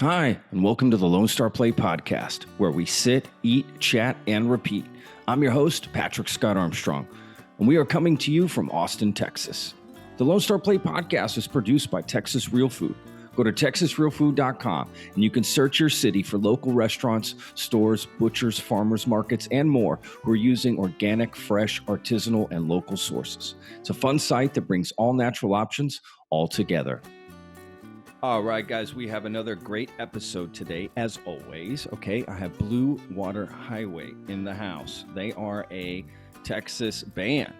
Hi, and welcome to the Lone Star Play Podcast, where we sit, eat, chat, and repeat. I'm your host, Patrick Scott Armstrong, and we are coming to you from Austin, Texas. The Lone Star Play Podcast is produced by Texas Real Food. Go to texasrealfood.com, and you can search your city for local restaurants, stores, butchers, farmers markets, and more who are using organic, fresh, artisanal, and local sources. It's a fun site that brings all natural options all together. All right, guys, we have another great episode today, as always. Okay, I have Blue Water Highway in the house. They are a Texas band.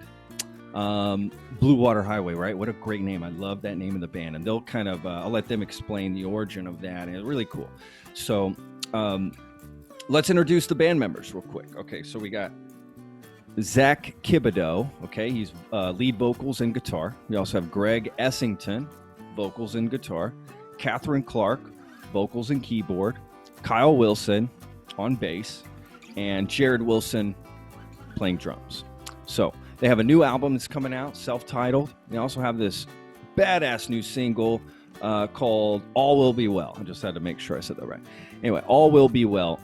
Blue Water Highway, right? What a great name. I love that name of the band. And they'll kind of, I'll let them explain the origin of that. And it's really cool. So let's introduce the band members real quick. Okay, so we got Zack Kibido. Okay, he's lead vocals and guitar. We also have Greg Essington, vocals and guitar. Catherine Clarke, vocals and keyboard. Kyle Wilson on bass. And Jared Wilson playing drums. So they have a new album that's coming out, self-titled. They also have this badass new single called All Will Be Well. I just had to make sure I said that right. Anyway, All Will Be Well.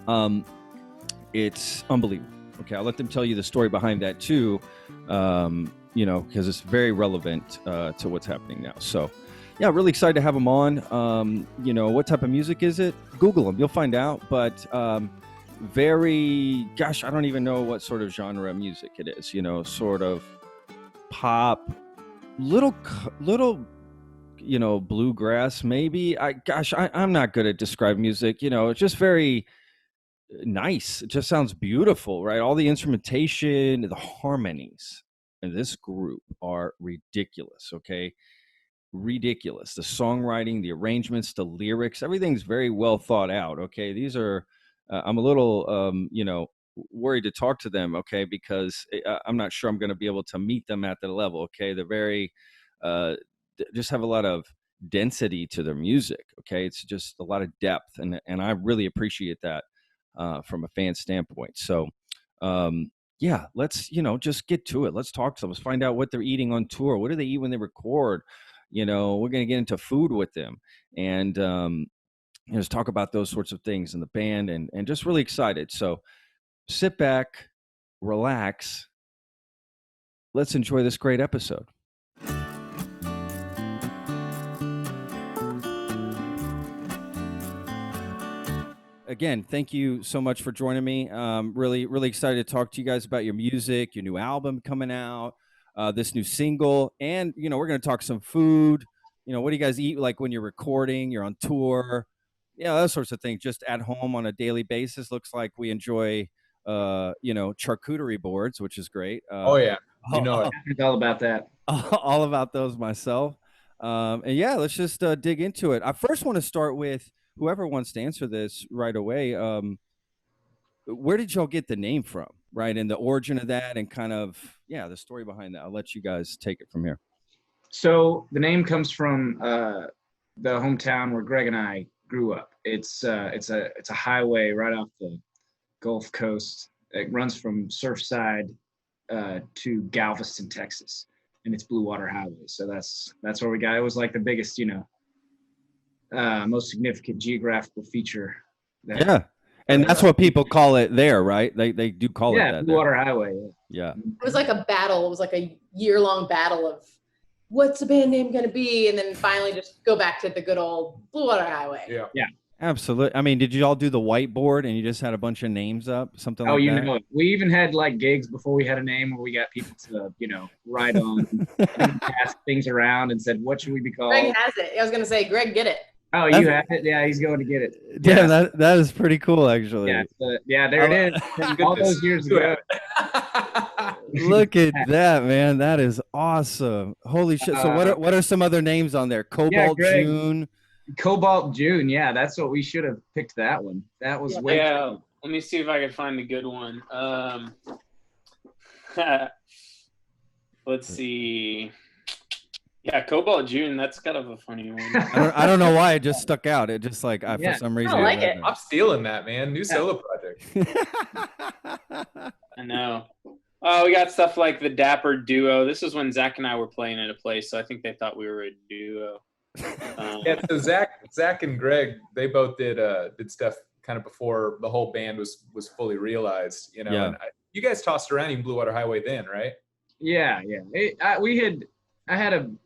It's unbelievable. Okay, I'll let them tell you the story behind that too, because it's very relevant to what's happening now. So, yeah, really excited to have them on. What type of music is it? Google them. You'll find out. But I don't even know what sort of genre of music it is. Sort of pop, little, bluegrass maybe. I'm not good at describing music. It's just very nice. It just sounds beautiful, right? All the instrumentation, the harmonies in this group are ridiculous. Okay. Ridiculous. The songwriting, the arrangements, the lyrics, everything's very well thought out. Okay. These are, I'm a little, worried to talk to them. Okay. Because I'm not sure I'm going to be able to meet them at the level. Okay. They're very, just have a lot of density to their music. Okay. It's just a lot of depth. And I really appreciate that from a fan standpoint. So, let's, just get to it. Let's talk to them. Let's find out what they're eating on tour. What do they eat when they record? We're going to get into food with them and just talk about those sorts of things in the band and just really excited. So sit back, relax. Let's enjoy this great episode. Again, thank you so much for joining me. Really, really excited to talk to you guys about your music, your new album coming out, this new single, and we're going to talk some food. What do you guys eat like when you're recording? You're on tour, those sorts of things. Just at home on a daily basis. Looks like we enjoy, charcuterie boards, which is great. Oh yeah, it's all about that. All about those myself. Let's just dig into it. I first want to start with whoever wants to answer this right away. Where did y'all get the name from, right? And the origin of that and kind of, the story behind that. I'll let you guys take it from here. So the name comes from the hometown where Greg and I grew up. It's a highway right off the Gulf Coast. It runs from Surfside to Galveston, Texas, and it's Blue Water Highway. So that's where we got. It was like the biggest, most significant geographical feature. And that's what people call it there, right? They do call it that. Blue Water Highway. Yeah. It was like a battle. It was like a year-long battle of what's the band name going to be? And then finally just go back to the good old Blue Water Highway. Yeah. Absolutely. I mean, did you all do the whiteboard and you just had a bunch of names up? Something like that? Oh, we even had like gigs before we had a name where we got people to, write on, pass things around and said, what should we be called? Greg has it. I was going to say, Greg, get it. Oh, you have it? Yeah, he's going to get it. Yeah, that is pretty cool, actually. Yeah, there it is. All those years ago. Look at that, man. That is awesome. Holy shit. So what are some other names on there? Cobalt June. Cobalt June. Yeah, that's what we should have picked that one. That was way let me see if I can find a good one. Let's see. Yeah, Cobalt June. That's kind of a funny one. I don't know why it just stuck out. It just for some reason. I like it. I'm stealing that, man. New solo project. I know. Oh, we got stuff like the Dapper Duo. This is when Zack and I were playing at a place, so I think they thought we were a duo. Yeah, so Zack and Greg, they both did stuff kind of before the whole band was fully realized, you know. Yeah. And you guys tossed around even Blue Water Highway then, right? Yeah. I had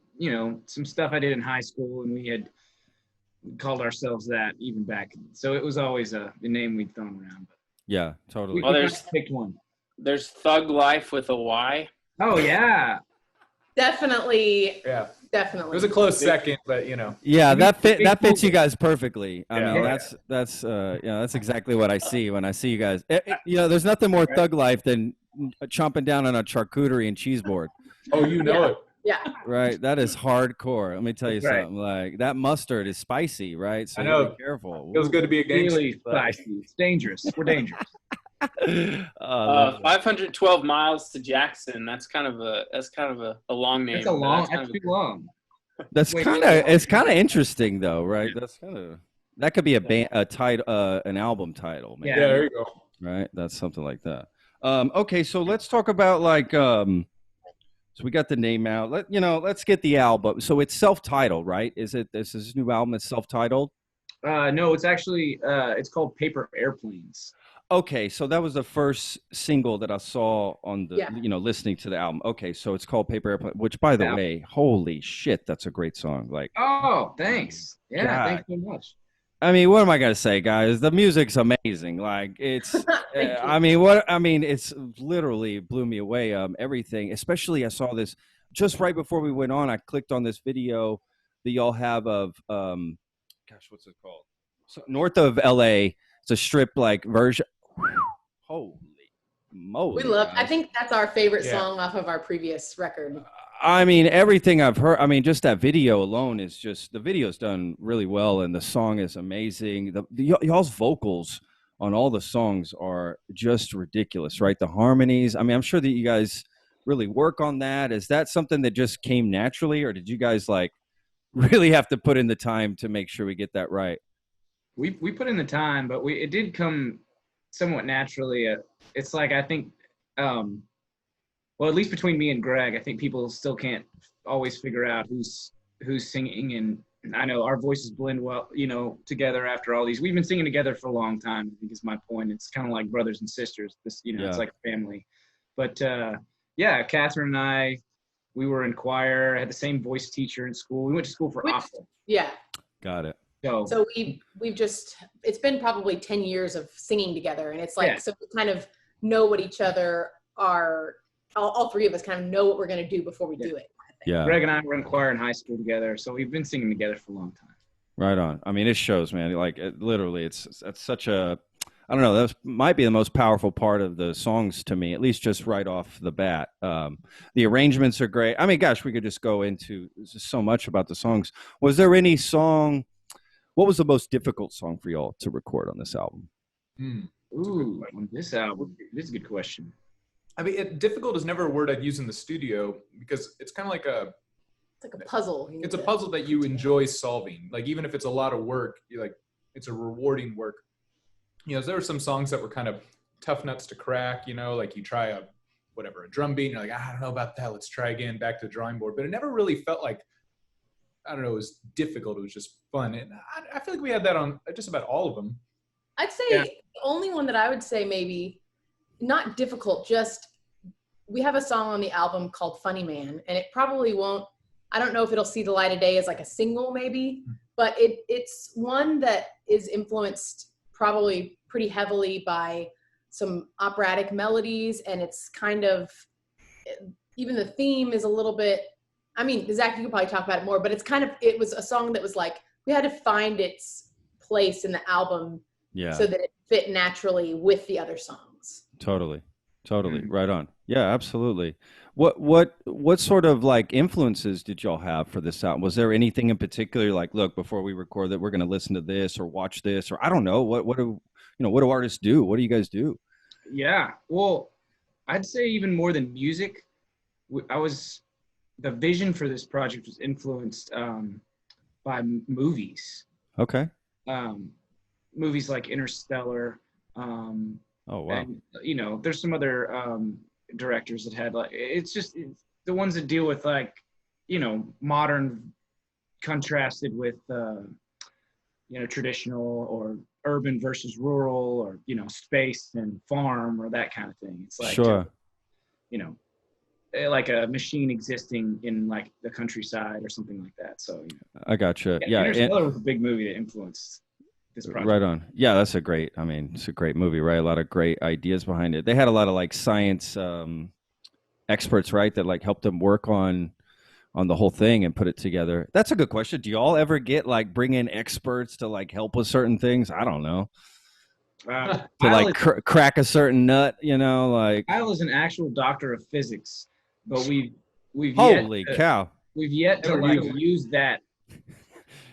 some stuff I did in high school, and we had called ourselves that even back. So it was always the name we'd thrown around. But Yeah, totally. we kind of picked one. There's Thug Life with a Y. Oh yeah. Definitely. Yeah. Definitely. It was a close second, but you know. Yeah, that fits you guys perfectly. I Yeah. mean, that's exactly what I see when I see you guys. There's nothing more thug life than chomping down on a charcuterie and cheese board. Oh, you know it. Yeah. Right, that is hardcore. Let me tell you Right. something. Like that mustard is spicy, right? So I know. be careful. Feels good to be a gangster. Really spicy. It's dangerous. We're dangerous. 512 miles to Jackson. That's kind of a long name. It's a long. That's too long. That's Wait, kind of interesting though, right? That's that could be an album title, man. Yeah. Yeah, there you go. Right, that's something like that. Okay, so let's talk about so we got the name out. Let's get the album. So it's self-titled, right? Is this new album is self-titled? No, it's actually it's called Paper Airplanes. Okay, so that was the first single that I saw on the listening to the album. Okay, so it's called Paper Airplane, which by the way, holy shit, that's a great song. Like, oh, thanks. Yeah, God. thanks so much. I mean, what am I gonna say, guys? The music's amazing. Like, it's, it's literally blew me away. Everything, especially I saw this just right before we went on. I clicked on this video that y'all have of, what's it called? So north of LA, it's a strip like version. Holy moly! We love. Guys. I think that's our favorite song off of our previous record. I mean, everything I've heard. I mean, just that video alone is just the video's done really well, and the song is amazing. Y'all's vocals on all the songs are just ridiculous, right? The harmonies. I mean, I'm sure that you guys really work on that. Is that something that just came naturally, or did you guys really have to put in the time to make sure we get that right? We put in the time, but it did come somewhat naturally. It's like I think. Well, at least between me and Greg, I think people still can't always figure out who's singing. And I know our voices blend well, together after all these. We've been singing together for a long time, I think is my point. It's kind of like brothers and sisters. It's like family. But, Catherine and I, we were in choir, had the same voice teacher in school. We went to school for opera. Yeah. Got it. So we've just, it's been probably 10 years of singing together. And it's like, so we kind of know what each other are. All three of us kind of know what we're going to do before we do it. Yeah. Greg and I were in choir in high school together, so we've been singing together for a long time. Right on. I mean, it shows, man. Like, it's such a, I don't know, that might be the most powerful part of the songs to me, at least just right off the bat. The arrangements are great. I mean, gosh, we could just go into so much about the songs. Was there any song, what was the most difficult song for y'all to record on this album? Ooh, on this album, this is a good question. I mean, difficult is never a word I'd use in the studio because it's kind of like it's like a puzzle. It's a puzzle that you enjoy solving. Like, even if it's a lot of work, it's a rewarding work. There were some songs that were kind of tough nuts to crack, like you try a drum beat and you're like, I don't know about that. Let's try again, back to the drawing board. But it never really felt like, I don't know, it was difficult. It was just fun. And I feel like we had that on just about all of them. I'd say the only one that I would say maybe not difficult, just we have a song on the album called Funny Man, and it probably won't, I don't know if it'll see the light of day as like a single maybe, but it's one that is influenced probably pretty heavily by some operatic melodies, and it's kind of, even the theme is a little bit, I mean, Zack, you could probably talk about it more, but it was a song that was like, we had to find its place in the album so that it fit naturally with the other songs. Totally. Right on. Yeah, absolutely. What sort of influences did y'all have for this album? Was there anything in particular, like, look, before we record that, we're going to listen to this or watch this, or I don't know, what do artists do? What do you guys do? Yeah, well, I'd say even more than music, the vision for this project was influenced by movies. Okay. Movies like Interstellar. Oh, wow. And, there's some other directors that had it's the ones that deal with modern contrasted with traditional or urban versus rural, or space and farm, or that kind of thing. It's like Sure. Like a machine existing in like the countryside or something like that. So I gotcha. Yeah. Interstellar was a big movie that influenced this project. Right on. Yeah, it's a great movie, right? A lot of great ideas behind it. They had a lot of like science experts, right, that like helped them work on the whole thing and put it together. That's a good question. Do y'all ever get like bring in experts to like help with certain things? I don't know. To like crack a certain nut, like Kyle is an actual doctor of physics, but we've holy cow. We've yet to like use that.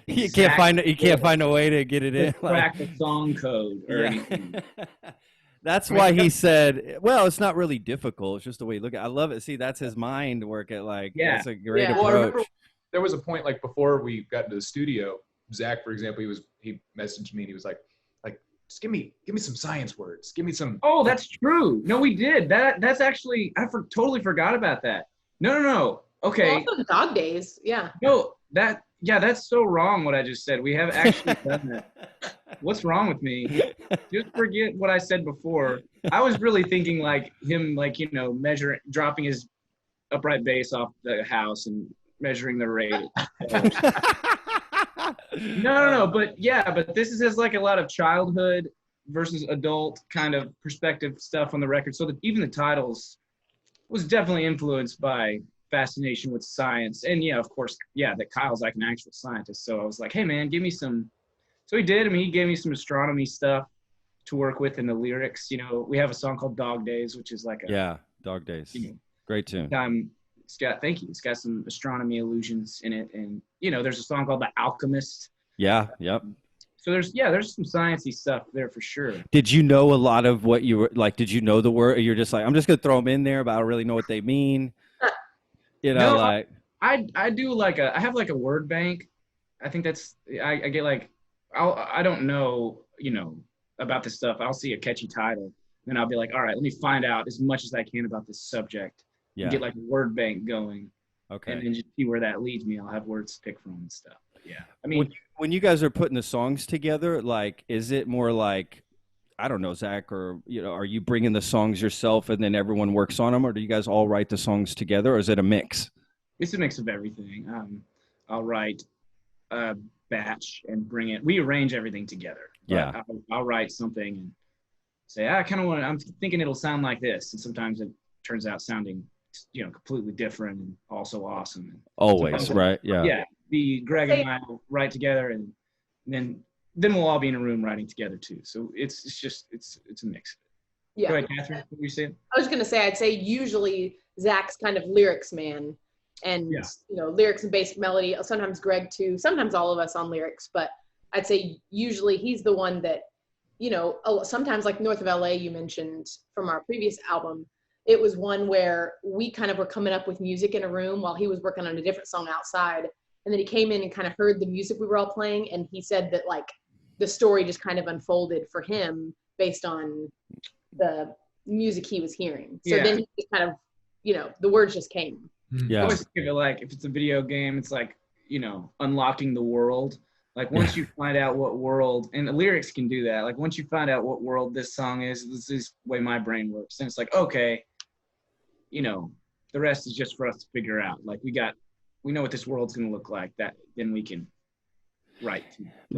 You can't find a way to get it in. Crack the song code or anything. That's why he said, well, it's not really difficult. It's just the way you look at it. I love it. See, that's his mind work at like, that's a great approach. Well, I remember there was a point like before we got into the studio, Zack, for example, he messaged me and he was like, just give me some science words. Give me some. Oh, that's true. No, we did. That's actually, totally forgot about that. No. Okay. Well, also the dog days. Yeah. No, that's so wrong what I just said. We have actually done that. What's wrong with me? Just forget what I said before. I was really thinking like him, like, dropping his upright bass off the house and measuring the rate. No. But this is like a lot of childhood versus adult kind of perspective stuff on the record. So that even the titles was definitely influenced by fascination with science. And of course, that Kyle's like an actual scientist. So I was like, hey man, give me some. So he did. I mean, he gave me some astronomy stuff to work with in the lyrics. We have a song called Dog Days, which is like Dog Days. Great tune. Thank you. It's got some astronomy allusions in it. And, there's a song called The Alchemist. Yeah. Yep. So there's some sciencey stuff there for sure. Did you know a lot of what you were like? Did you know the word? Or you're just like, I'm just going to throw them in there, but I don't really know what they mean. No, like I do like I have like a word bank. I think that's, I get like, I don't know, about this stuff. I'll see a catchy title and I'll be like, all right, let me find out as much as I can about this subject. Yeah. Get like a word bank going. Okay. And then just see where that leads me. I'll have words to pick from and stuff. But yeah. I mean, when you guys are putting the songs together, like, is it more like, I don't know, Zack, or, are you bringing the songs yourself and then everyone works on them, or do you guys all write the songs together, or is it a mix? It's a mix of everything. I'll write a batch and bring it. We arrange everything together. Yeah. I'll write something and say, I'm thinking it'll sound like this. And sometimes it turns out sounding completely different and also awesome. Always, right? Yeah. Yeah. Greg and I will write together, and then we'll all be in a room writing together too. So it's a mix. Yeah. Go ahead, Catherine. What were you saying? I was gonna say, I'd say usually Zack's kind of lyrics man, and lyrics and basic melody. Sometimes Greg too. Sometimes all of us on lyrics, but I'd say usually he's the one that, sometimes like North of LA you mentioned from our previous album. It was one where we kind of were coming up with music in a room while he was working on a different song outside. And then he came in and kind of heard the music we were all playing. And he said that like the story just kind of unfolded for him based on the music he was hearing. So then he just kind of, the words just came. Yeah. I always think of it like, if it's a video game, it's like, unlocking the world. Like once you find out what world, and the lyrics can do that. Like once you find out what world this song is, this is the way my brain works. And it's like, okay, the rest is just for us to figure out. Like we know what this world's going to look like, that then we can write.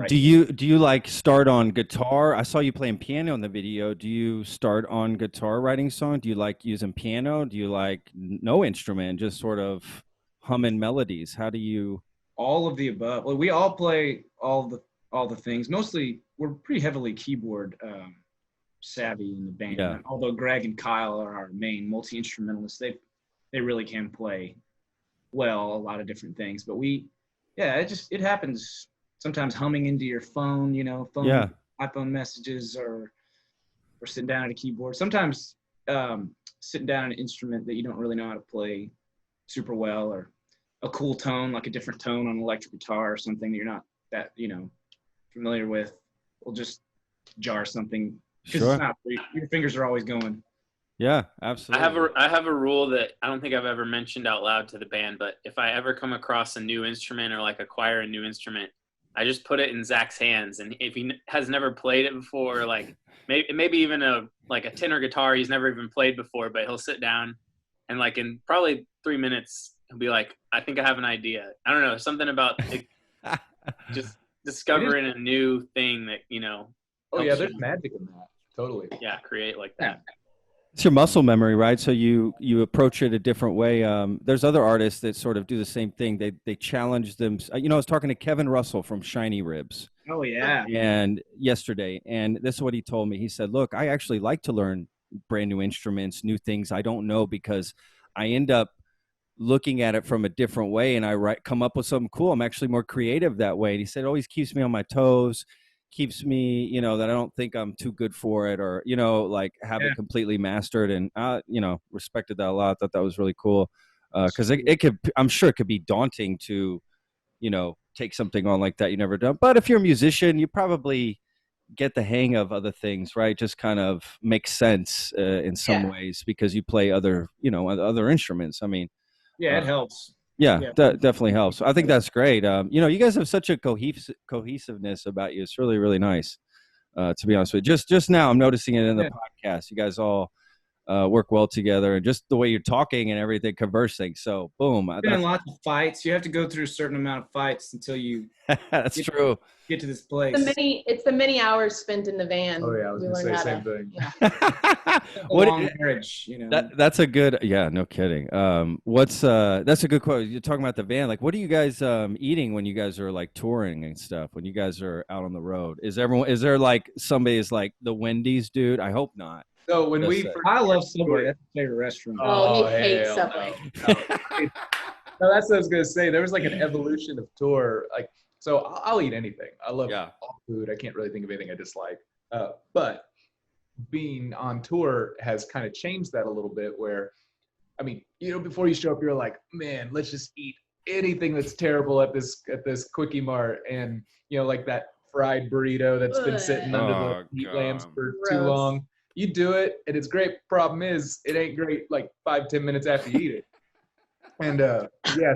Do you like start on guitar? I saw you playing piano in the video. Do you start on guitar writing songs? Do you like using piano? Do you like no instrument, just sort of humming melodies? How do you? All of the above. Well, we all play all the things. Mostly we're pretty heavily keyboard savvy in the band. Yeah. Although Greg and Kyle are our main multi-instrumentalists, they really can play well a lot of different things. But it happens sometimes humming into your phone, iPhone messages, or sitting down at a keyboard. Sometimes sitting down at an instrument that you don't really know how to play super well, or a cool tone, like a different tone on an electric guitar or something that you're not that, familiar with, will just jar something. Because it's not, your fingers are always going Yeah, absolutely. I have a rule that I don't think I've ever mentioned out loud to the band, but if I ever come across a new instrument or like acquire a new instrument, I just put it in Zach's hands, and if he has never played it before, like maybe even a tenor guitar he's never even played before, but he'll sit down and like in probably 3 minutes he'll be like, I think I have an idea. I don't know, something about it, just discovering a new thing that Oh yeah, helps there's you, magic in that. Totally. create like that. It's your muscle memory, right? So you approach it a different way. There's other artists that sort of do the same thing. They challenge them. I was talking to Kevin Russell from Shiny Ribs. Oh yeah. And yesterday, and this is what he told me. He said, "Look, I actually like to learn brand new instruments, new things I don't know, because I end up looking at it from a different way, and I come up with something cool. I'm actually more creative that way." And he said, "It always keeps me on my toes, keeps me, that I don't think I'm too good for it, or like have it completely mastered." And respected that a lot. I thought that was really cool, because it could, I'm sure it could be daunting to take something on like that you never done. But if you're a musician, you probably get the hang of other things, right? Just kind of makes sense in some ways, because you play other instruments. I mean, yeah, it helps. Yeah, definitely helps. I think that's great. You guys have such a cohesiveness about you. It's really, really nice. To be honest with you, just now I'm noticing it in the podcast. You guys all work well together, and just the way you're talking and everything, conversing. So, boom. Been in lots of fights. You have to go through a certain amount of fights until you. That's true. Get to this place. It's the many hours spent in the van. Oh yeah, I was gonna say same thing. Yeah. Long marriage, That's a good. Yeah, no kidding. That's a good quote. You're talking about the van. Like, what are you guys eating when you guys are like touring and stuff? When you guys are out on the road, is there like somebody's like the Wendy's dude? I hope not. So when I love Subway. That's my favorite restaurant. Oh, he hates Subway. No, that's what I was gonna say. There was like an evolution of tour. Like, so I'll eat anything. I love all food. I can't really think of anything I dislike. But being on tour has kind of changed that a little bit. Where, I mean, before you show up, you're like, man, let's just eat anything that's terrible at this Quickie Mart, and like that fried burrito that's been sitting under the heat lamps for too long. You do it, and it's great. Problem is, it ain't great like 5-10 minutes after you eat it. And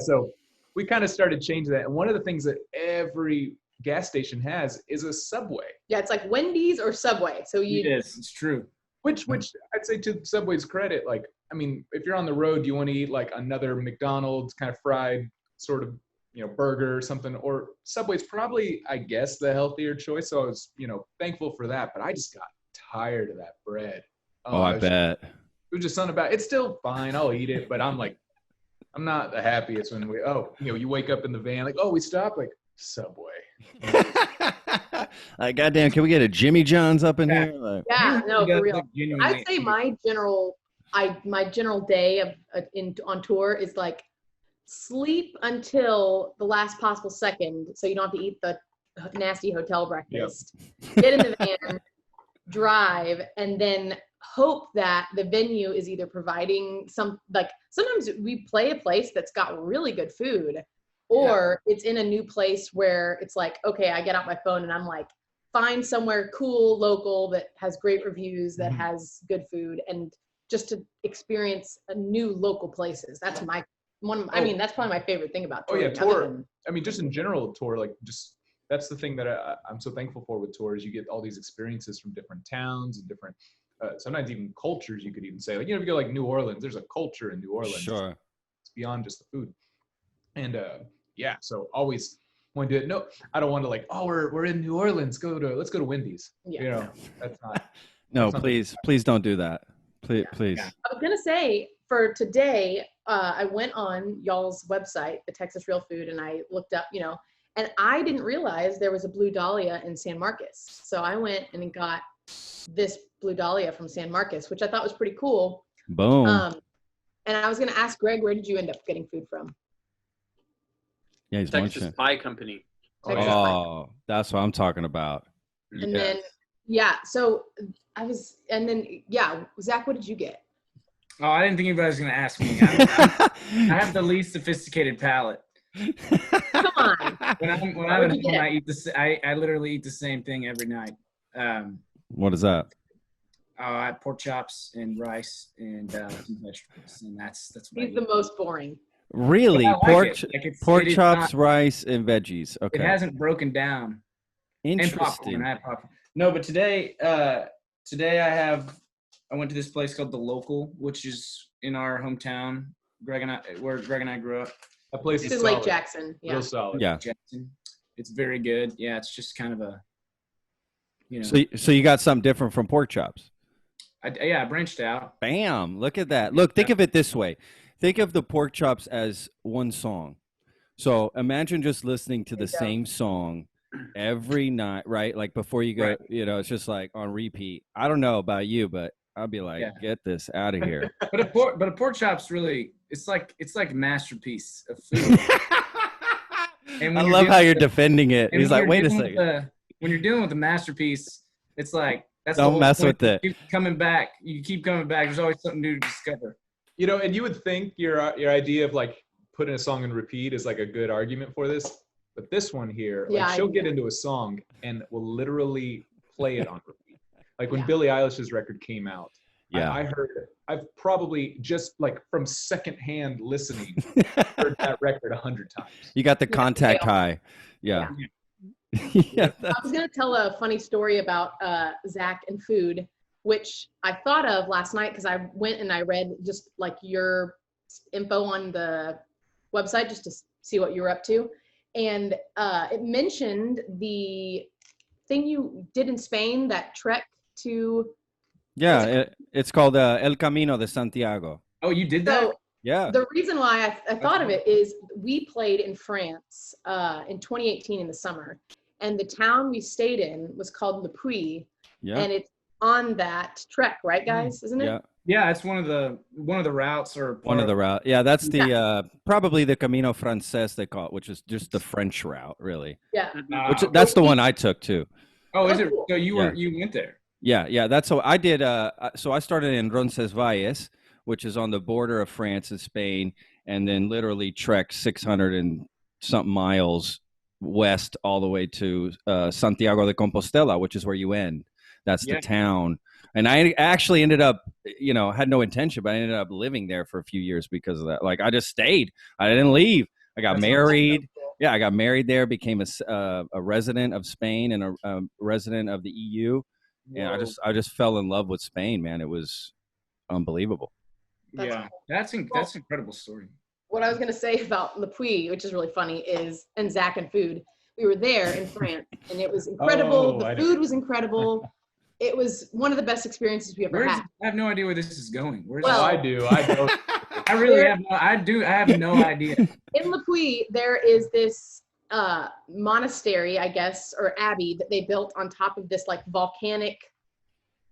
so we kind of started changing that. And one of the things that every gas station has is a Subway. Yeah, it's like Wendy's or Subway. So it's true. Which I'd say, to Subway's credit, like, I mean, if you're on the road, you want to eat like another McDonald's kind of fried sort of burger or something, or Subway's probably, I guess, the healthier choice. So I was thankful for that. But I just got tired of that bread. I bet. It was just something about it. It's still fine. I'll eat it, but I'm not the happiest when you wake up in the van like, we stopped, like, Subway. Like, goddamn, can we get a Jimmy John's up in here? Like, no, for real. I'd say my general day on tour is like sleep until the last possible second, so you don't have to eat the nasty hotel breakfast. Yep. Get in the van, drive, and then hope that the venue is either providing sometimes we play a place that's got really good food, or it's in a new place where it's like, okay, I get out my phone and I'm like, find somewhere cool, local, that has great reviews, that has good food, and just to experience a new local places. That's I mean, that's probably my favorite thing about touring. Tour. I mean, just in general, tour, like, just that's the thing that I'm so thankful for with tours. You get all these experiences from different towns and different, sometimes even cultures, you could even say. Like, if you go like New Orleans, there's a culture in New Orleans. Sure. It's beyond just the food. And so always want to do it. No, I don't want to like, we're in New Orleans. Let's go to Wendy's. Yeah. That's not. No, please don't do that. Please. I was gonna say, for today, I went on y'all's website, the Texas Real Food, and I looked up, and I didn't realize there was a Blue Dahlia in San Marcos. So I went and got this Blue Dahlia from San Marcos, which I thought was pretty cool. Boom. And I was gonna ask Greg, where did you end up getting food from? Yeah, he's Texas Pie Company. That's what I'm talking about. And then, so Zach, what did you get? Oh, I didn't think anybody was going to ask me. I have the least sophisticated palate. Come on. When I'm at home, I literally eat the same thing every night. What is that? I had pork chops and rice and some vegetables, and that's what I He's the eat. most boring. Really? Yeah, I like it. Like, Pork it is chops, not- rice, and veggies. It Okay. hasn't broken down. And popcorn. Interesting. I had popcorn. No, but today I went to this place called The Local, which is in our hometown, where Greg and I grew up. That place It's is in Lake solid. Jackson. Yeah. Real solid. Yeah. Jackson. It's very good. Yeah, it's just kind of a, you know. So you got something different from pork chops. I branched out. Bam! Look at that. Look, think of it this way. Think of the pork chops as one song. So imagine just listening to the same song every night, right? Like before you go, Right. it's just like on repeat. I don't know about you, but I'll be like, get this out of here. But a pork chop's really, it's like a masterpiece of food. And I when love you're how dealing you're with- defending it. and He's when like, you're wait a dealing with second. when you're dealing with a masterpiece, it's like that's the Don't whole mess point. with it. You keep coming back. You keep coming back. There's always something new to discover. You know, and you would think your idea of like putting a song in repeat is like a good argument for this, but this one here, like Yeah, she'll I get know. into a song and will literally play it on repeat. Like when Yeah. Billie Eilish's record came out, Yeah. I heard it. I've probably just like from secondhand listening heard that record 100 times. You got the Yeah, contact scale. high. Yeah. Yeah. I was going to tell a funny story about Zack and food, which I thought of last night because I went and I read just like your info on the website just to see what you were up to. And it mentioned the thing you did in Spain, that trek to. Yeah. It's called El Camino de Santiago. Oh, you did that? So Yeah. the reason why I thought of it is we played in France in 2018 in the summer. And the town we stayed in was called Le Puy. Yeah. And it's on that trek, right, guys? Isn't it? Yeah. Yeah, it's one of the routes or One of the route. Yeah, that's the probably the Camino Frances they call it, which is just the French route, really. Yeah. Which that's the one I took too. Oh, is it? cool. So you went there? Yeah. That's so I did. So I started in Roncesvalles, which is on the border of France and Spain, and then literally trekked 600 and something miles west all the way to Santiago de Compostela, which is where you end. That's the town. And I actually ended up, had no intention, but I ended up living there for a few years because of that. Like I just stayed. I didn't leave. I got married. Yeah, I got married there, became a resident of Spain and a resident of the EU. And I just fell in love with Spain, man. It was unbelievable. That's Yeah, that's an incredible story. What I was going to say about Le Puy, which is really funny, is, and Zack and food, we were there in France and it was incredible. The food was incredible. It was one of the best experiences we ever had. I have no idea where this is going. Well- I do. I don't. I really have no. I have no idea. In Le Puy, there is this monastery, I guess, or abbey that they built on top of this like volcanic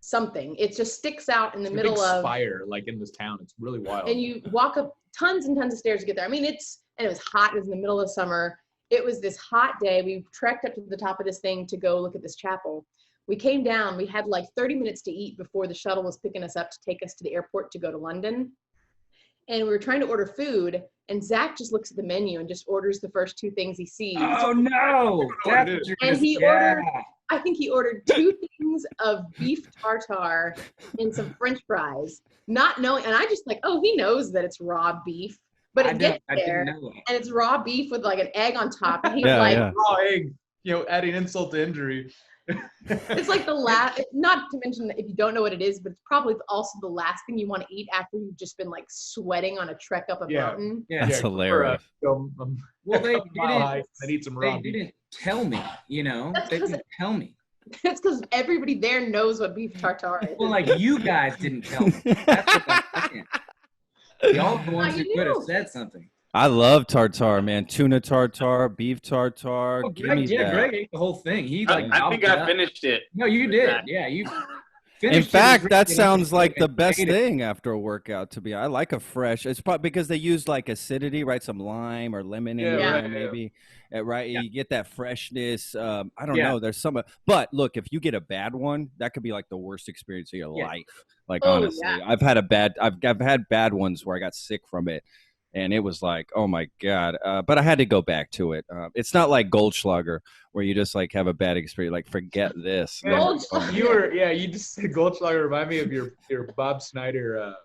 something. It just sticks out in the middle big of spire, like in this town. It's really wild. and you walk up tons and tons of stairs to get there. I mean, and it was hot. It was in the middle of summer. It was this hot day. We trekked up to the top of this thing to go look at this chapel. We came down. We had like 30 minutes to eat before the shuttle was picking us up to take us to the airport to go to London. And we were trying to order food, and Zack just looks at the menu and just orders the first two things he sees. Oh no! That's what you're And gonna he say. ordered- I think he ordered 2 things of beef tartare and some French fries, not knowing. And I just like, oh, he knows that it's raw beef, but it gets I there, didn't know that. and it's raw beef with like an egg on top, and he's Yeah, like, yeah. raw egg, adding insult to injury. it's like the last. Not to mention that if you don't know what it is, but it's probably also the last thing you want to eat after you've just been like sweating on a trek up a mountain. Yeah. That's hilarious. Well, they Then eat some raw They meat. didn't tell me. That's They 'cause didn't tell me. It's because everybody there knows what beef tartare is. Well, like you guys didn't tell me. That's what I'm saying. Y'all are the ones How who you could have knew? said something. I love tartare, man. Tuna tartare, beef tartare. Oh, Give me that. Greg ate the whole thing. He like. I think gobbled it I up. finished it. No, you did. That. Yeah, you. In finished it fact, and that drinking it sounds like and the best ate it. thing after a workout. To be, I like a fresh. It's probably because they use like acidity, right? Some lime or lemon in Yeah, there, yeah. maybe. Right, Yeah. you get that freshness. I don't Yeah. know. There's some, but look, if you get a bad one, that could be like the worst experience of your Yeah. life. Like Oh, honestly, yeah. I've had bad ones where I got sick from it, and it was like, oh my God. But I had to go back to it. It's not like Goldschlager where you just like have a bad experience, like forget this. You just said Goldschlager remind me of your Bob Snyder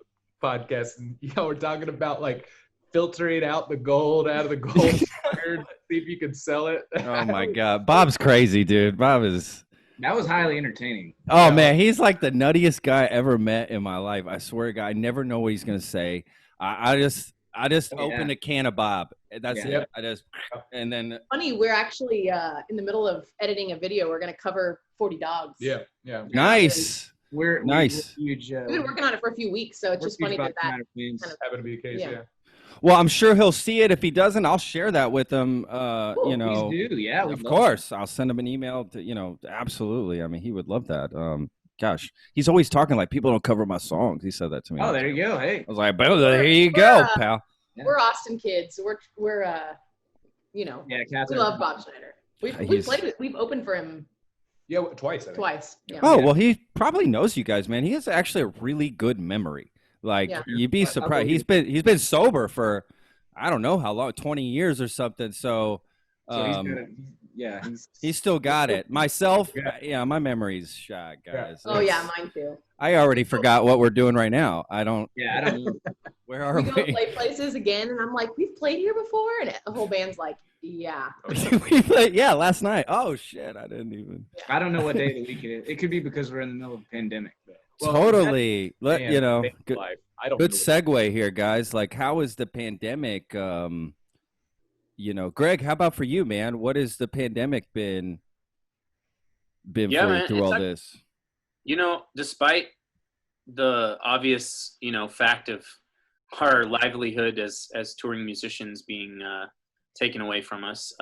podcast, and y'all were talking about like filtering out the gold out of the gold sugar, see if you could sell it. Oh my God, Bob's crazy, dude. Bob is. That was highly entertaining. Oh man, he's like the nuttiest guy I ever met in my life. I swear to God, I never know what he's gonna say. I just opened a can of Bob. That's it. And then funny. We're actually in the middle of editing a video. We're gonna cover 40 dogs. Yeah. Nice. We're huge. We've been working on it for a few weeks, so it's just funny that kind of happened to be the case. Yeah. Well, I'm sure he'll see it. If he doesn't, I'll share that with him. Please do. Yeah, of course. I'll send him an email. Absolutely. I mean, he would love that. Gosh, he's always talking like people don't cover my songs. He said that to me. Oh, there you go. Hey, I was like, there you go, pal. We're Austin kids. We're we love Bob Schneider. We've opened for him. Yeah, twice. Yeah. Oh, well, he probably knows you guys, man. He has actually a really good memory. Like you'd be surprised. He's been sober for I don't know how long, 20 years or something. So he's still got it. Myself, my memory's shot, guys. Oh yeah, mine too. I already forgot what we're doing right now. I don't. Where are we? We go play places again, and I'm like, we've played here before, and the whole band's like, yeah. We played, last night. Oh shit, I didn't even. I don't know what day of the week it is. It could be because we're in the middle of a pandemic. But. Totally. Good segue here, guys. Like, how is the pandemic? Greg, how about for you, man? What has the pandemic been for you through all this? Despite the obvious, fact of our livelihood as touring musicians being taken away from us,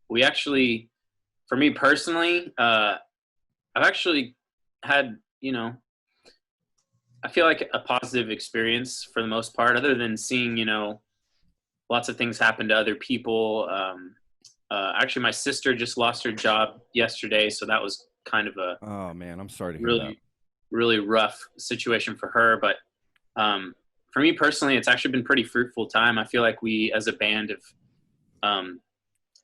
we actually, for me personally, I've actually had, I feel like a positive experience for the most part, other than seeing, lots of things happen to other people. Actually, my sister just lost her job yesterday, so that was kind of a oh man, I'm sorry to hear really, really rough situation for her. But for me personally, it's actually been pretty fruitful time. I feel like we, as a band, have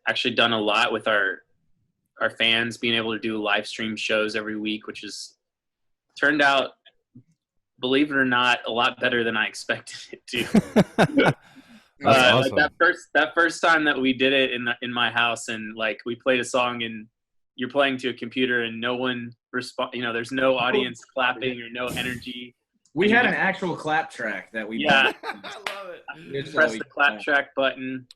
actually done a lot with our fans, being able to do live stream shows every week, which has turned out, believe it or not, a lot better than I expected it to. Awesome. Like that first time that we did it in my house, and like we played a song and you're playing to a computer and no one there's no audience clapping or no energy. We had an actual clap track that we I love it. Press the clap track button.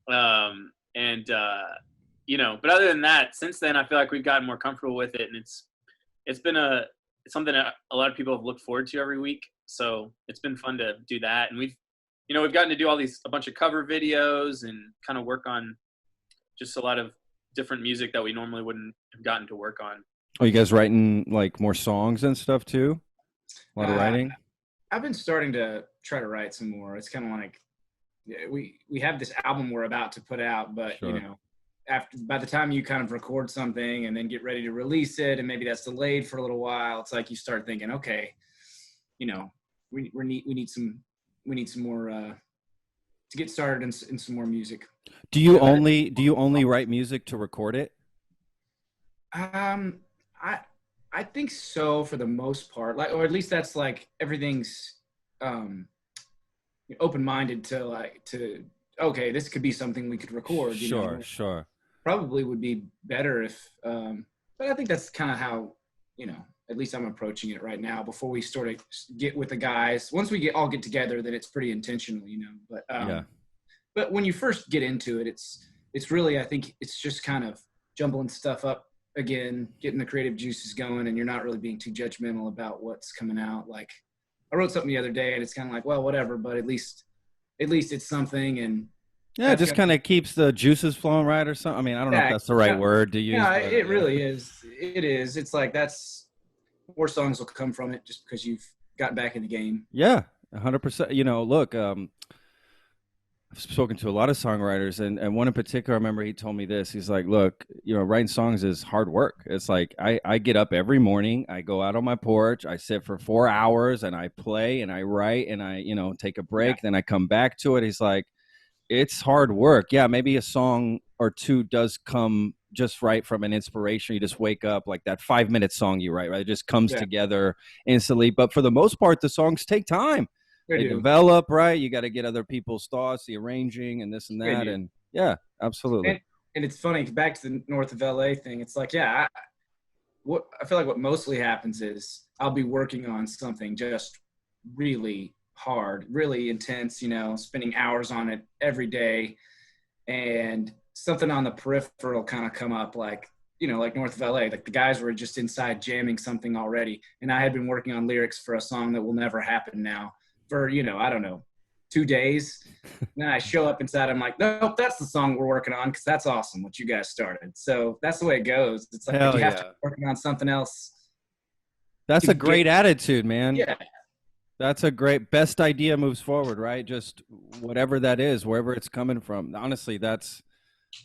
But other than that, since then I feel like we've gotten more comfortable with it, and it's been something that a lot of people have looked forward to every week. So it's been fun to do that. And we've gotten to do a bunch of cover videos and kind of work on just a lot of different music that we normally wouldn't have gotten to work on. Oh, you guys writing like more songs and stuff too? A lot of writing? I've been starting to try to write some more. It's kind of like we have this album we're about to put out, but by the time you kind of record something and then get ready to release it, and maybe that's delayed for a little while, it's like you start thinking, okay, we need some more to get started in some more music. Do you only write music to record it? I think so, for the most part, or at least that's like everything's open-minded to okay, this could be something we could record. Sure. Probably would be better if, but I think that's kind of how, at least I'm approaching it right now. Before we sort of get with the guys, once we all get together, then it's pretty intentional, But but when you first get into it, it's really, I think it's just kind of jumbling stuff up again, getting the creative juices going, and you're not really being too judgmental about what's coming out. Like I wrote something the other day, and it's kind of like, well, whatever, but at least it's something, and yeah, it just kind of keeps the juices flowing, right, or something. I mean, I don't know if that's the right word to use. Yeah, it really is. It is. It's like that's more songs will come from it just because you've gotten back in the game. Yeah, 100%. Look, I've spoken to a lot of songwriters, and one in particular, I remember he told me this. He's like, look, writing songs is hard work. It's like I get up every morning, I go out on my porch, I sit for 4 hours and I play and I write and I, take a break, then I come back to it. He's like, it's hard work. Yeah, maybe a song or two does come just right from an inspiration. You just wake up, like that 5-minute song you write, right? It just comes together instantly. But for the most part, the songs take time. They develop, right? You got to get other people's thoughts, the arranging and this and that. And yeah, absolutely. And it's funny, back to the north of LA thing. It's like, I feel like what mostly happens is I'll be working on something just really hard, really intense, spending hours on it every day. And something on the peripheral kind of come up, like north of LA, like the guys were just inside jamming something already. And I had been working on lyrics for a song that will never happen now for, I don't know, 2 days. And then I show up inside, I'm like, nope, that's the song we're working on, because that's awesome what you guys started. So that's the way it goes. It's like you have to be working on something else. That's a great attitude, man. Yeah. That's a great, best idea moves forward, right? Just whatever that is, wherever it's coming from. Honestly, that's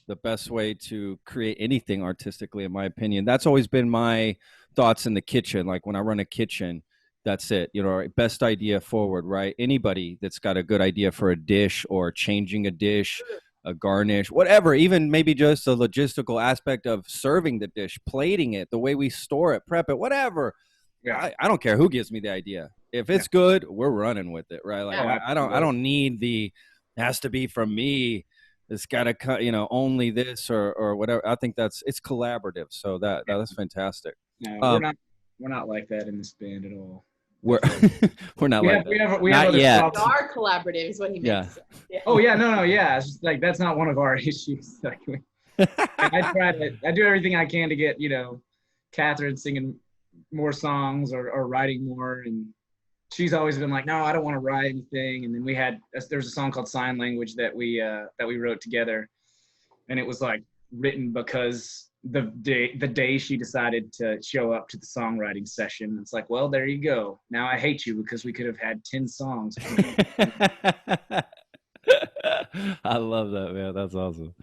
the best way to create anything artistically, in my opinion. That's always been my thoughts in the kitchen. Like when I run a kitchen, that's it. Best idea forward, right? Anybody that's got a good idea for a dish or changing a dish, a garnish, whatever, even maybe just a logistical aspect of serving the dish, plating it, the way we store it, prep it, whatever. Yeah. I don't care who gives me the idea. If it's good, we're running with it, right? Like I don't need it has to be from me. It's got to cut, only this or whatever. I think it's collaborative. So that's fantastic. No, we're not like that in this band at all. We're not like that. We not yet. We are collaborative is what he means. Yeah. Oh yeah, no, yeah. It's just like that's not one of our issues. Like, I do everything I can to get Catherine singing more songs or writing more, and she's always been like, no, I don't want to write anything. And then there's a song called Sign Language that we wrote together, and it was like written because the day she decided to show up to the songwriting session. It's like, well, there you go. Now I hate you because we could have had 10 songs. I love that, man. That's awesome.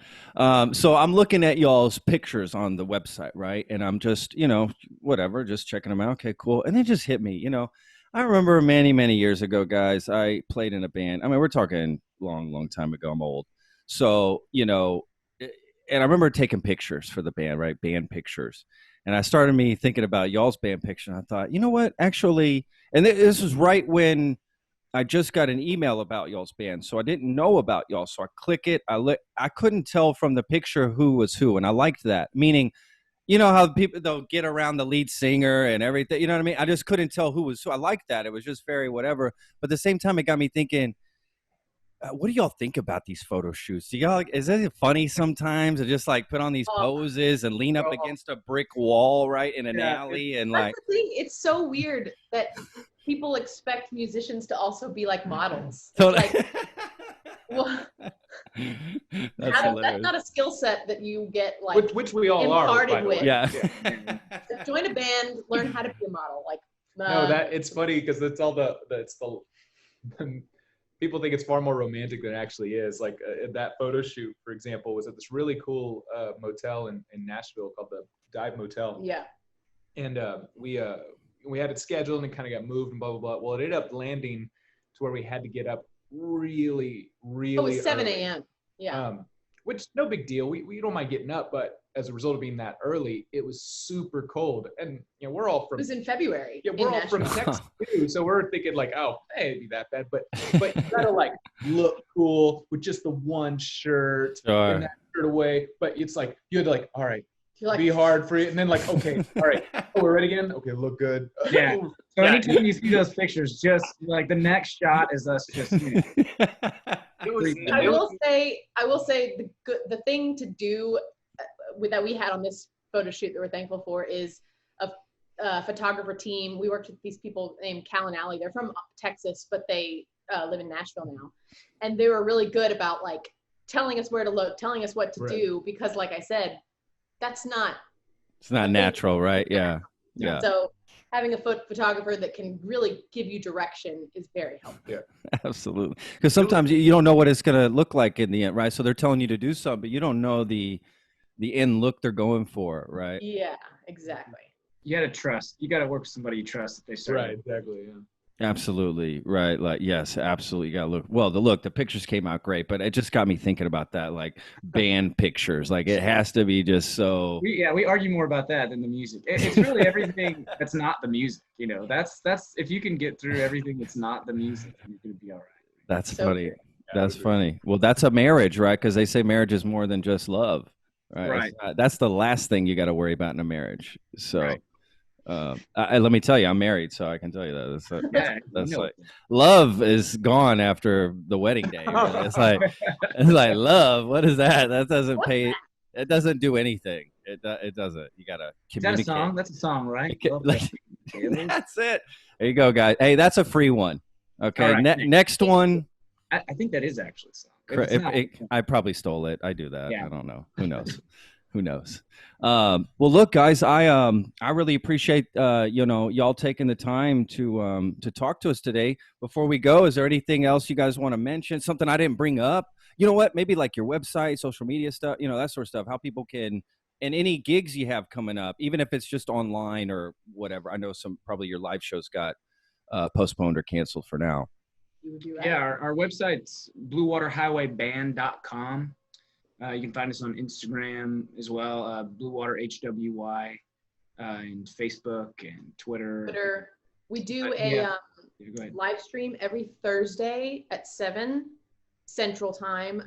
So I'm looking at y'all's pictures on the website, right? And I'm just, whatever, just checking them out. Okay, cool. And it just hit me, I remember many, many years ago, guys, I played in a band. I mean, we're talking long time ago. I'm old. So, and I remember taking pictures for the band, right? Band pictures. And I started thinking about y'all's band picture. And I thought, you know what, actually, and this was right when I just got an email about y'all's band. So I didn't know about y'all. So I click it. I couldn't tell from the picture who was who. And I liked that. Meaning, how people, they'll get around the lead singer and everything. You know what I mean? I just couldn't tell who was who. I liked that. It was just very whatever. But at the same time, it got me thinking, what do y'all think about these photo shoots? Is it funny sometimes to just like put on these poses and lean up against a brick wall, right, in an alley? And that's the thing. It's so weird that people expect musicians to also be like models. Well, that's not a skill set that you get like which we all imparted are, with. Yeah. So join a band, learn how to be a model. It's funny because it's all the people think it's far more romantic than it actually is. Like that photo shoot, for example, was at this really cool motel in Nashville called the Dive Motel. Yeah. And we had it scheduled and it kind of got moved and blah, blah, blah. Well, it ended up landing to where we had to get up really it was 7 early. a.m. Yeah. Which no big deal. We don't mind getting up, but as a result of being that early, it was super cold. And we're all from. It was in February. Yeah, we're all from Texas too, so we're thinking like, oh, hey, it'd be that bad. But you gotta like look cool with just the one shirt and that shirt away. But it's like you had to like, all right, be hard for you, and then like, okay, all right, we're ready again. Okay, look good. Yeah. So anytime you see those pictures, just like the next shot is us just. I will say the thing to do that we had on this photo shoot that we're thankful for is a photographer team. We worked with these people named Cal and Allie. They're from Texas, but they live in Nashville now, and they were really good about like telling us where to look, telling us what to do, because like I said, it's not natural, right? Yeah. So having a photographer that can really give you direction is very helpful. Absolutely. Because sometimes you don't know what it's going to look like in the end, right? So they're telling you to do something, but you don't know the end look they're going for, right? Yeah, exactly. You got to trust. You got to work with somebody you trust if they start. Right, exactly. Yeah. Absolutely. Right. Like, yes, absolutely. You got to look. Well, the pictures came out great, but it just got me thinking about that, like band pictures. Like it has to be just so. We argue more about that than the music. It's really everything that's not the music. You know, that's if you can get through everything that's not the music, you're going to be all right. That's So funny. true. That's funny. Well, that's a marriage, right? Because they say marriage is more than just love, right? Right. That's the last thing you got to worry about in a marriage. So. Right. Let me tell you, I'm married, so I can tell you that. That's you know like love is gone after the wedding day. Really. It's like love. What is that? That doesn't pay. It doesn't do anything. It doesn't. You gotta communicate. Is that a song? That's a song, right? That's it. There you go, guys. Hey, that's a free one. Okay. Right. Next one. I think that is actually a song. I probably stole it. I do that. Yeah. I don't know. Who knows? Who knows? Well, look, guys, I really appreciate y'all taking the time to talk to us today. Before we go, is there anything else you guys want to mention? Something I didn't bring up? You know what? Maybe like your website, social media stuff, that sort of stuff. How people can, and any gigs you have coming up, even if it's just online or whatever. I know probably your live shows got postponed or canceled for now. Yeah, our website's bluewaterhighwayband.com. You can find us on Instagram as well, Blue Water HWY, and Facebook and Twitter. We do live stream every Thursday at 7 Central Time.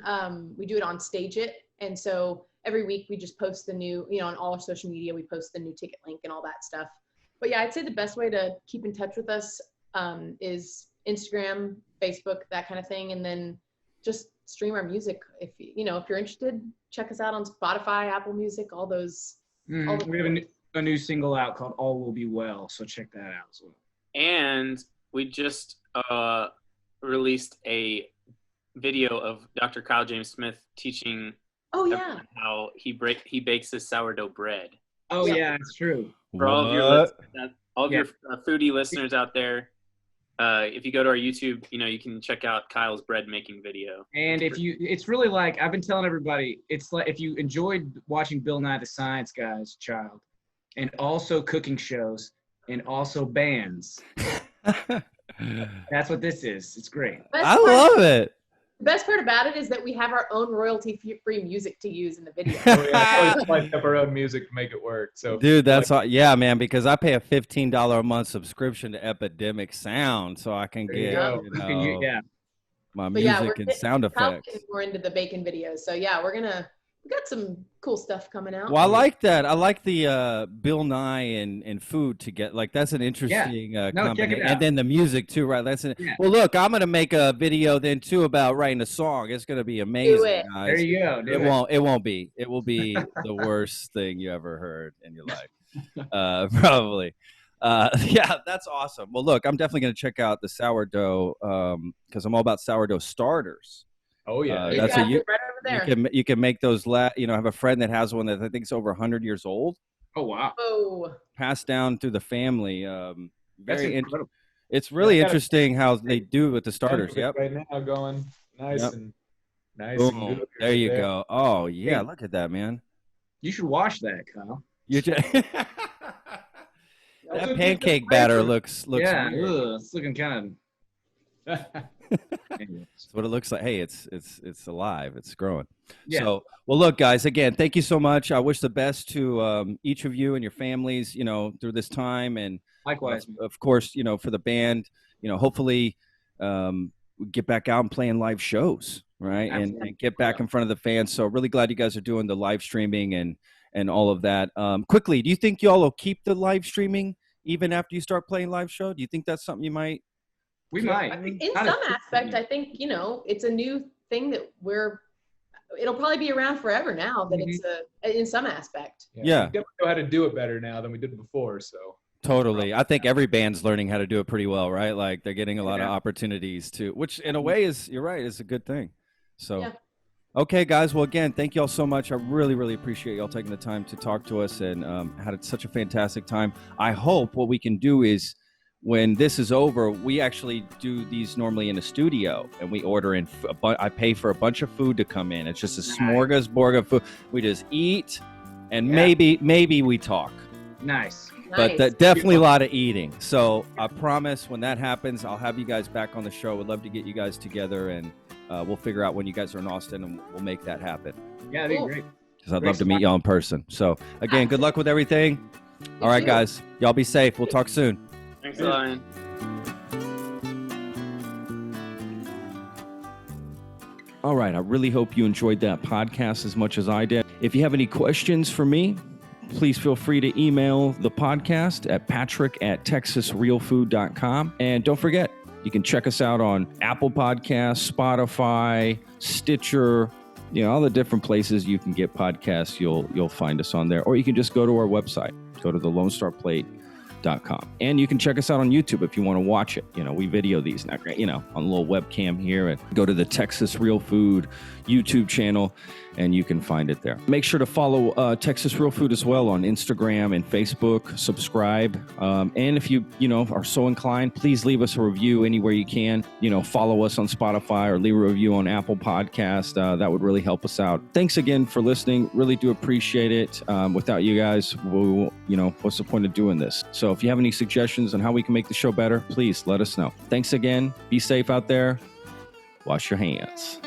We do it on Stage It. And so every week we just post the new, on all our social media, we post the new ticket link and all that stuff. But yeah, I'd say the best way to keep in touch with us is Instagram, Facebook, that kind of thing. And then just stream our music. If you're interested, check us out on Spotify, Apple Music, all those. We have a new single out called All Will Be Well, so check that out as well. And we just released a video of Dr. Kyle James Smith teaching how he bakes his sourdough bread. Oh yeah, it's true. For all of your foodie listeners out there, if you go to our YouTube, you can check out Kyle's bread making video. And it's really like, I've been telling everybody, it's like if you enjoyed watching Bill Nye the Science Guy's child, and also cooking shows, and also bands, that's what this is. It's great. I love it. The best part about it is that we have our own royalty-free music to use in the video. Like up our own music to make it work. So, dude, that's yeah, man. Because I pay a $15 a month subscription to Epidemic Sound, so I can get my music and sound effects. We're into the bacon videos, so yeah, we got some cool stuff coming out. Well, I like that. I like the Bill Nye and food to get. Like that's an interesting combination. And then the music too, right? Well, look, I'm gonna make a video then too about writing a song. It's gonna be amazing. Do it. There you go. It won't be. It will be the worst thing you ever heard in your life. Probably. Yeah, that's awesome. Well, look, I'm definitely gonna check out the sourdough because I'm all about sourdough starters. Oh yeah, that's right over there. You can make those. I have a friend that has one that I think is over 100 years old. Oh wow! Passed down through the family. That's incredible. It's really interesting how they do with the starters. Yep. Right now, going nice and nice. Boom. And good. There you go. Oh yeah, look at that, man. You should wash that, Kyle. That pancake batter looks. Yeah, weird. it's looking kind of. That's what it looks like. Hey, it's alive. It's growing. Yeah. So, well, look, guys. Again, thank you so much. I wish the best to each of you and your families. Through this time, and likewise, of course, for the band. Hopefully, we get back out and playing live shows, right? And get back in front of the fans. So, really glad you guys are doing the live streaming and all of that. Quickly, do you think y'all will keep the live streaming even after you start playing live show? Do you think that's something you might? We might. In some aspect, I think, it's a new thing that it'll probably be around forever now, but it's in some aspect. Yeah. We definitely know how to do it better now than we did before, so. Totally. I think every band's learning how to do it pretty well, right? Like they're getting a lot of opportunities which in a way you're right, is a good thing. So, Okay, guys. Well, again, thank you all so much. I really, really appreciate y'all taking the time to talk to us and had such a fantastic time. I hope what we can do is when this is over, we actually do these normally in a studio and we order in. I pay for a bunch of food to come in. It's just a smorgasbord of food. We just eat and maybe we talk. Nice. But definitely a lot of eating. So I promise when that happens, I'll have you guys back on the show. Would love to get you guys together and we'll figure out when you guys are in Austin and we'll make that happen. Yeah, that'd be great. Because I'd love to meet y'all in person. So again, good luck with everything. All right, guys. Y'all be safe. We'll talk soon. Thanks a lot, man. All right. I really hope you enjoyed that podcast as much as I did. If you have any questions for me, please feel free to email the podcast at patrick@texasrealfood.com. And don't forget, you can check us out on Apple Podcasts, Spotify, Stitcher, all the different places you can get podcasts. You'll find us on there. Or you can just go to our website. Go to thelone-star-plate.com. And you can check us out on YouTube if you want to watch it. We video these now, on a little webcam here. And go to the Texas Real Food YouTube channel and you can find it there. Make sure to follow Texas Real Food as well on Instagram and Facebook. Subscribe. And if you are so inclined, please leave us a review anywhere you can. Follow us on Spotify or leave a review on Apple Podcast. That would really help us out. Thanks again for listening. Really do appreciate it. Without you guys, what's the point of doing this? So if you have any suggestions on how we can make the show better, please let us know. Thanks again. Be safe out there. Wash your hands.